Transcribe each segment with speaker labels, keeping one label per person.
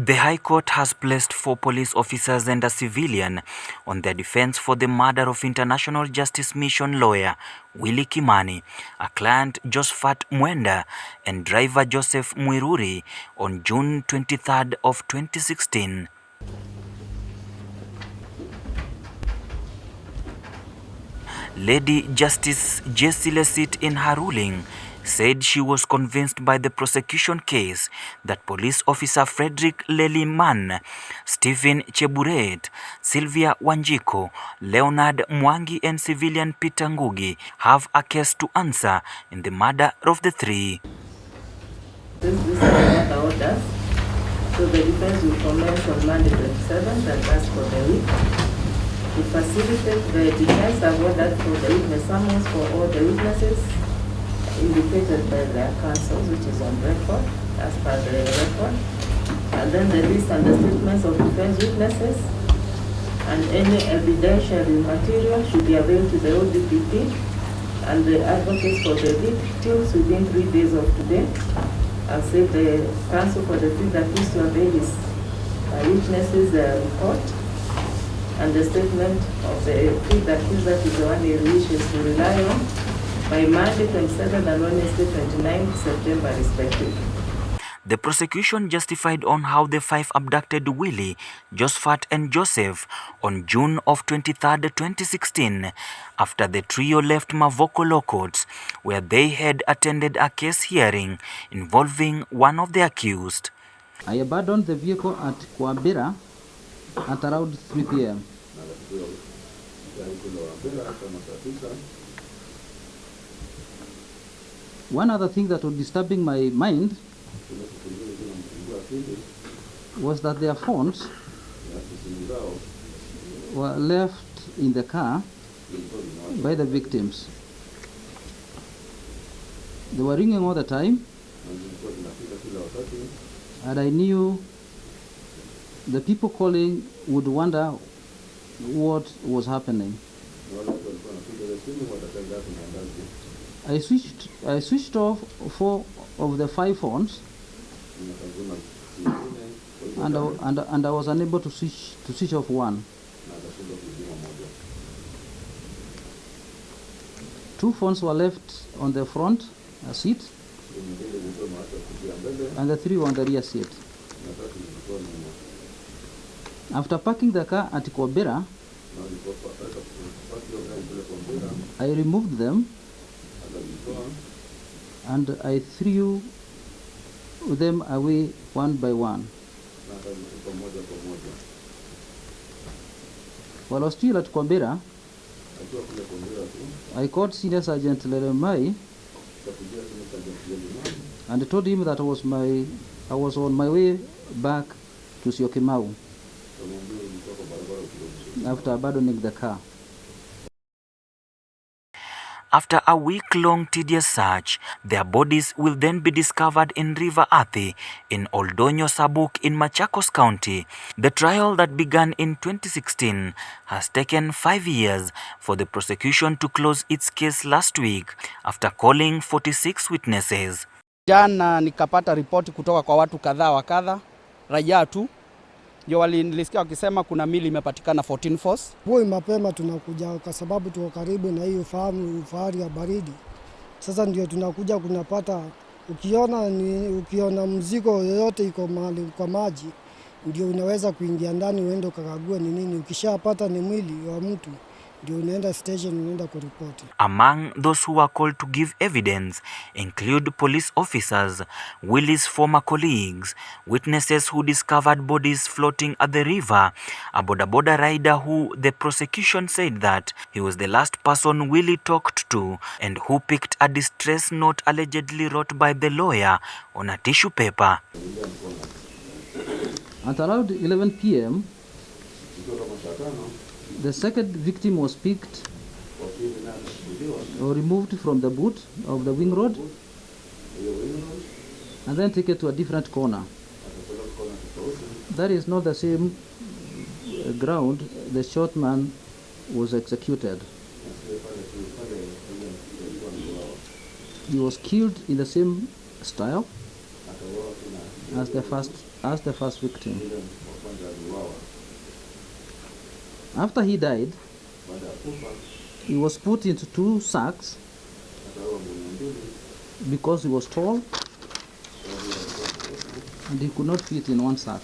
Speaker 1: The High Court has placed 4 police officers and a civilian on their defense for the murder of International Justice Mission lawyer Willie Kimani, a client Josephat Mwenda, and driver Joseph Muiruri on June 23rd of 2016. Lady Justice Jessie Lessit, in her ruling, said she was convinced by the prosecution case that police officer Fredrick Leliman, Stephen Cheburet, Sylvia Wanjiku, Leonard, Mwangi and civilian Peter Ngugi have a case to answer in the murder of the 3.
Speaker 2: Since this is another order, so the defense will commence on Monday 27th and last for the week. To facilitate the defense, have ordered for the witness summons for all the witnesses indicated by their counsels, which is on record, as per the record, and then the list and the statements of defense witnesses, and any evidentiary material should be available to the ODPP and the advocates for the victims within 3 days of today. I'll say the counsel for the field that needs to avail his witnesses report and the statement of the field that is the one he wishes to rely on by Monday 27th and Wednesday 29th September respectively.
Speaker 1: The prosecution justified on how the 5 abducted Willie, Josephat and Joseph on June of 23rd, 2016 after the trio left Mavoko Law Courts, where they had attended a case hearing involving one of the accused.
Speaker 3: I abandoned the vehicle at Kwambira at around 3 p.m. One other thing that was disturbing my mind was that their phones were left in the car by the victims. They were ringing all the time, and I knew the people calling would wonder what was happening. I switched off 4 of the 5 phones, and I was unable to switch off 1. 2 phones were left on the front seat, and the 3 were on the rear seat. After parking the car at Kwambira, I removed them and I threw them away one by one. While I was still at Kwambira, I called Senior Sergeant Leliman and told him that I was on my way back to Syokimau after abandoning the car.
Speaker 1: After a week-long tedious search, their bodies will then be discovered in River Athi in Oldonyo Sabuk in Machakos County. The trial that began in 2016 has taken 5 years for the prosecution to close its case last week after calling 46 witnesses.
Speaker 4: Jana nikapata ripoti kutoka kwa watu kadhaa wa kadha, raia tu. Ndio nilisikia wakisema kuna mili imepatikana 14 force.
Speaker 5: Boy mapema tunakuja kwa sababu tuko karibu na hiyo fahari ya baridi. Sasa ndio tunakuja kunapata, ukiona mzigo yoyote iko mahali kwa maji, ndio unaweza kuingia ndani uende ukakagua ni nini. Ukishapata ni mwili wa mtu, ndio unaenda station unaenda kuripoti.
Speaker 1: Among those who were called to give evidence include police officers, Willie's former colleagues, witnesses who discovered bodies floating at the river, a boda rider who the prosecution said that he was the last person Willie talked to and who picked a distress note allegedly wrote by the lawyer on a tissue paper.
Speaker 3: At around 11 p.m., the second victim was picked or removed from the boot of the wing road and then taken to a different corner. That is not the same ground the short man was executed. He was killed in the same style as the first as the first victim. After he died, he was put into 2 sacks because he was tall and he could not fit in 1 sack.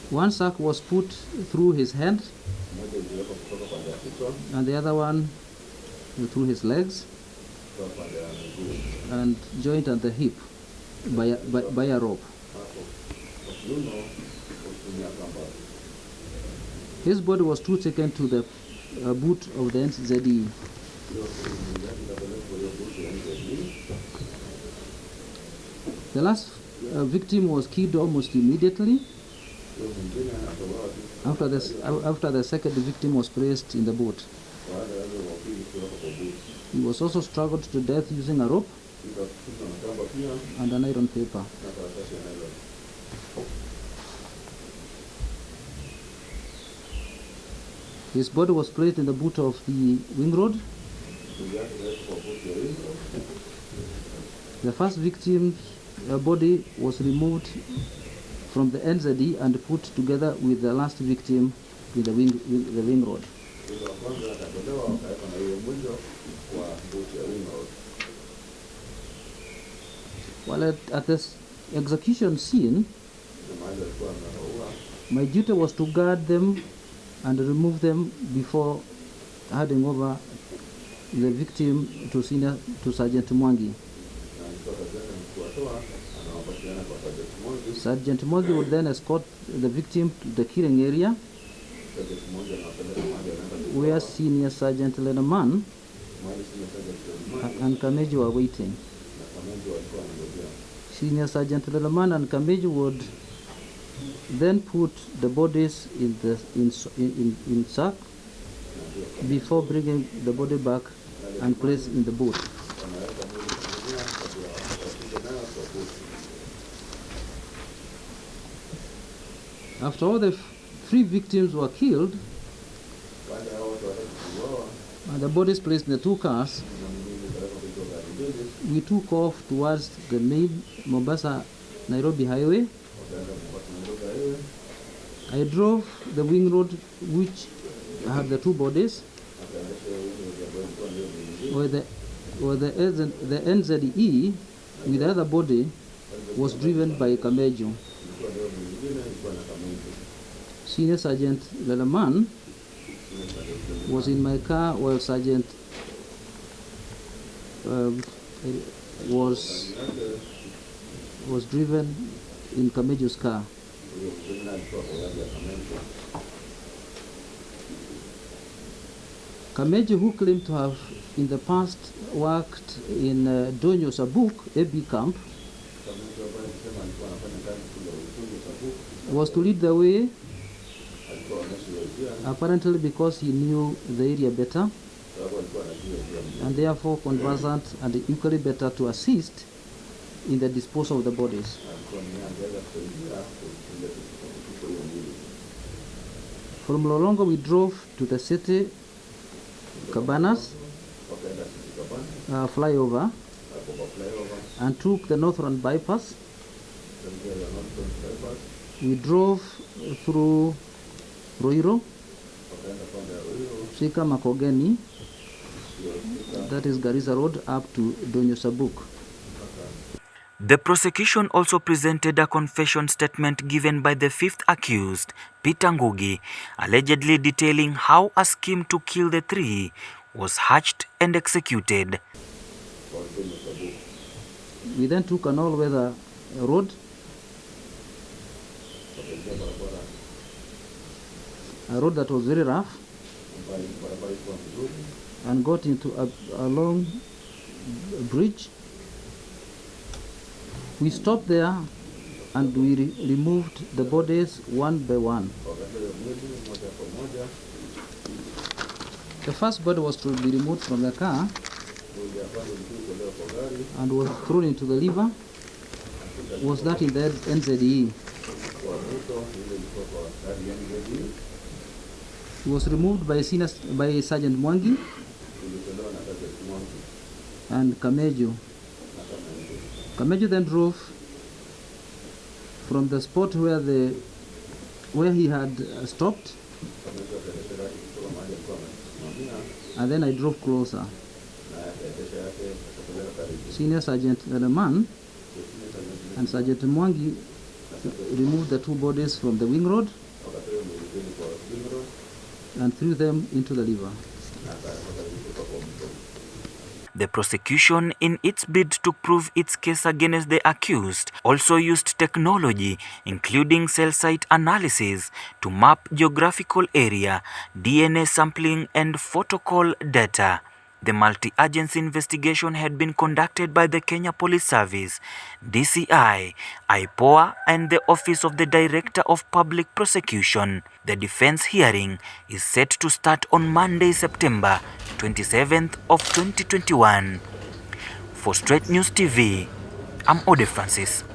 Speaker 3: One sack was put through his head and the other one through his legs and joined at the hip by a rope. His body was too taken to the boot of the NZE. The last victim was killed almost immediately. After the second victim was placed in the boat. He was also struggled to death using a rope and an iron paper. His body was placed in the boot of the wing road. The first victim's body was removed from the NZD and put together with the last victim with the wing rod. While at this execution scene, my duty was to guard them and remove them before handing over the victim to Sergeant Mwangi. Sergeant Mwangi would then escort the victim to the killing area, where Senior Sergeant Leliman and Kameji were waiting. Senior Sergeant Leliman and Kameji would then put the bodies in sack before bringing the body back and place in the boat. After all the 3 victims were killed and the bodies placed in the 2 cars, we took off towards the main Mombasa-Nairobi highway. I drove the wing road which had the 2 bodies, where the NZE with the other body was driven by Kamejo. Senior Sergeant Leliman was in my car while Sergeant was driven in Kamejo's car. Kamejo, who claimed to have in the past worked in Donyo Sabuk, AB camp, was to lead the way, apparently because he knew the area better and therefore conversant and equally better to assist in the disposal of the bodies. From Lolongo we drove to the city Cabanas flyover and took the Northern bypass. We drove through Roiro, Sika Makogeni, that is Garissa Road, up to Donyo Sabuk.
Speaker 1: The prosecution also presented a confession statement given by the 5th accused, Peter Ngugi, allegedly detailing how a scheme to kill the 3 was hatched and executed.
Speaker 3: We then took an all-weather road, a road that was very rough, and got into a long bridge. We stopped there and we removed the bodies one by one. The first body was to be removed from the car and was thrown into the river. Was that in the NZE? was removed by Sergeant Mwangi and Kamejo. Kamejo then drove from the spot where he had stopped, and then I drove closer. Senior Sergeant Leliman and Sergeant Mwangi removed the two bodies from the wing road and threw them into the river.
Speaker 1: The prosecution, in its bid to prove its case against the accused, also used technology, including cell site analysis, to map geographical area, DNA sampling, and photocall data. The multi-agency investigation had been conducted by the Kenya Police Service, DCI, IPOA, and the Office of the Director of Public Prosecution. The defense hearing is set to start on Monday, September 27th of 2021. For Straight News TV, I'm Ode Francis.